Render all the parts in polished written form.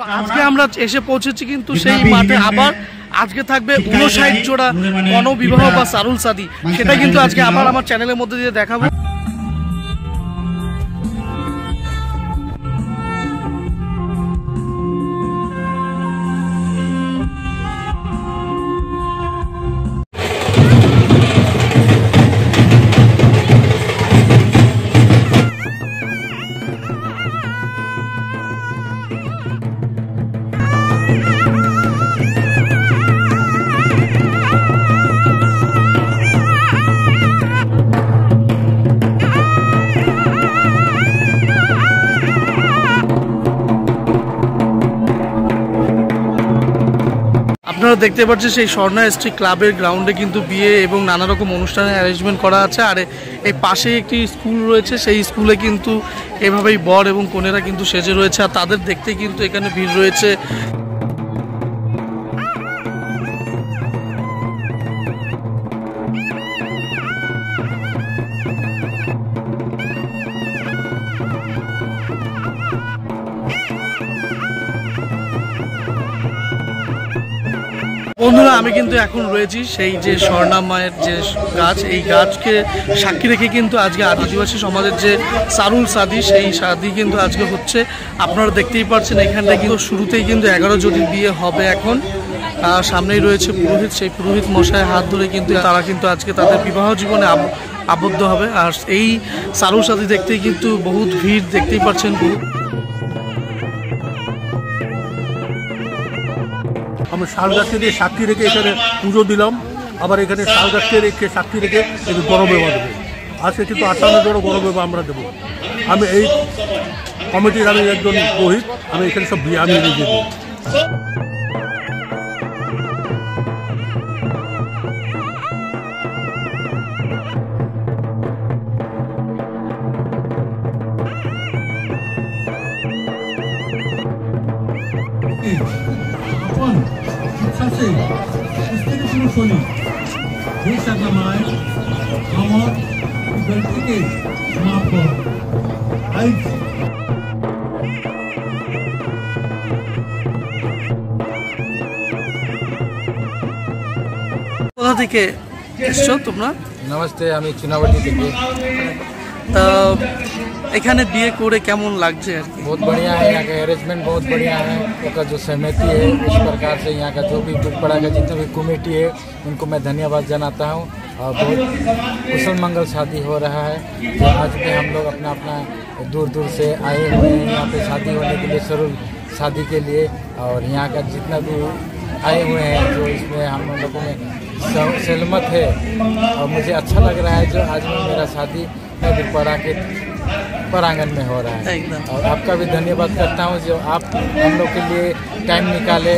তো আজকে আমরা এসে পৌঁছেছি কিন্তু সেই মাঠে আবার আজকে থাকবে 59 জোড়া গণবিবাহ বা সারুল সাদি, সেটা কিন্তু আজকে আবার আমার চ্যানেলের মধ্যে দিয়ে দেখাবো। আপনারা দেখতে পাচ্ছেন সেই স্বর্ণা এসটি ক্লাবের গ্রাউন্ডে কিন্তু বিয়ে এবং নানা রকম অনুষ্ঠানের অ্যারেঞ্জমেন্ট করা আছে। আর এই পাশে একটি স্কুল রয়েছে, সেই স্কুলে কিন্তু এভাবেই বর এবং কনেরা কিন্তু সেজে রয়েছে, আর তাদের দেখতে কিন্তু এখানে ভিড় রয়েছে। বন্ধুরা, আমি কিন্তু এখন রয়েছি সেই যে স্বর্ণা মায়ের যে গাছ, এই গাছকে সাক্ষী রেখে কিন্তু আজকে আদিবাসী সমাজের যে সারুল সাদি, সেই সাদি কিন্তু আজকে হচ্ছে। আপনারা দেখতেই পাচ্ছেন এখানটা কিন্তু শুরুতেই কিন্তু 11 জনের বিয়ে হবে এখন। সামনেই রয়েছে পুরোহিত, সেই পুরোহিত মশাইয়ের হাত ধরে কিন্তু তারা কিন্তু আজকে তাদের বিবাহ জীবনে আবদ্ধ হবে। আর এই সারুল সাদি দেখতেই কিন্তু বহুত ভিড়, দেখতেই পাচ্ছেন। আমি শাল গাছকে দিয়ে সাক্ষী রেখে এখানে পুজো দিলাম, আবার এখানে শাল গাছকে রেখে সাক্ষী রেখে একটু গণবিবাহ দেবো। আজকে কিন্তু 58 জোড়া গণবিবাহ আমরা দেবো। আমি এই কমিটির আমি একজন পুরোহিত, আমি এখানে সব বিয়ে আমি নিজে দিই। কোথা থেকে এসছো তোমরা? नमस्ते, আমি চুনাবাটি থেকে। তা এখানে বিয়ে করে কেমন লাগছে? बहुत बढ़िया है, यहाँ का अरेंजमेंट बहुत बढ़िया है। उसका जो सहमति है इस प्रकार से यहाँ का जो भी पड़ा का जितने भी कमेटी है उनको मैं धन्यवाद जनाता हूँ। और बहुत कुशल मंगल शादी हो रहा है। तो आज भी हम लोग अपना अपना दूर दूर से आए हुए हैं यहाँ पे शादी होने के लिए, सरुल शादी के लिए। और यहाँ का जितना भी आए हुए हैं जो इसमें हम लोगों में सहमत है। और मुझे अच्छा लग रहा है जो आज में मेरा शादी पड़ा के प्रांगण में हो रहा है। और आपका भी धन्यवाद करता हूँ जो आप हम लोग के लिए टाइम निकाले।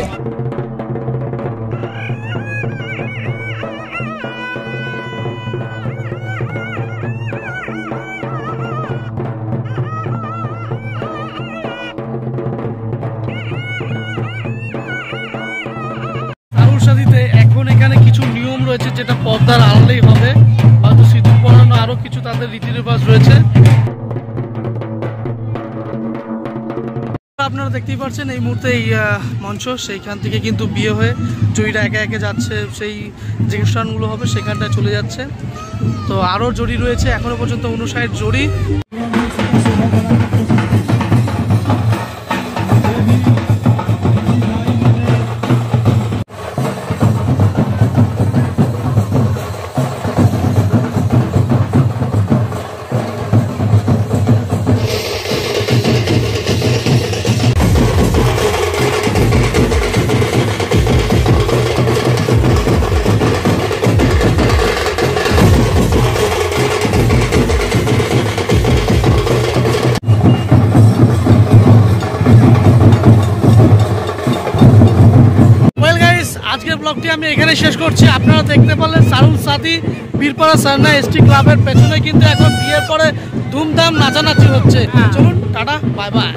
সারুল সাদিতে এখন এখানে কিছু নিয়ম রয়েছে যেটা পর্দার আড়ালেই হবে, হয়তো সিঁদুর পরানো আরো কিছু তাদের রীতি রেওয়াজ রয়েছে। আপনারা দেখতেই পাচ্ছেন এই মুহূর্তে এই মঞ্চ, সেইখান থেকে কিন্তু বিয়ে হয়ে জড়িটা একে একে যাচ্ছে, সেই যে অনুষ্ঠানগুলো হবে সেখানটায় চলে যাচ্ছে। তো আরও জড়ি রয়েছে, এখনো পর্যন্ত 59 জড়ি। ব্লগটি আমি এখানে শেষ করছি। আপনারা দেখতে পারলেন সারুল সাদি বীরপাড়া স্বর্ণা এসটি ক্লাবের পেছনে কিন্তু এখন বিয়ের পরে ধুমধাম নাচানাচি হচ্ছে। চলুন, টাটা, বাই বাই।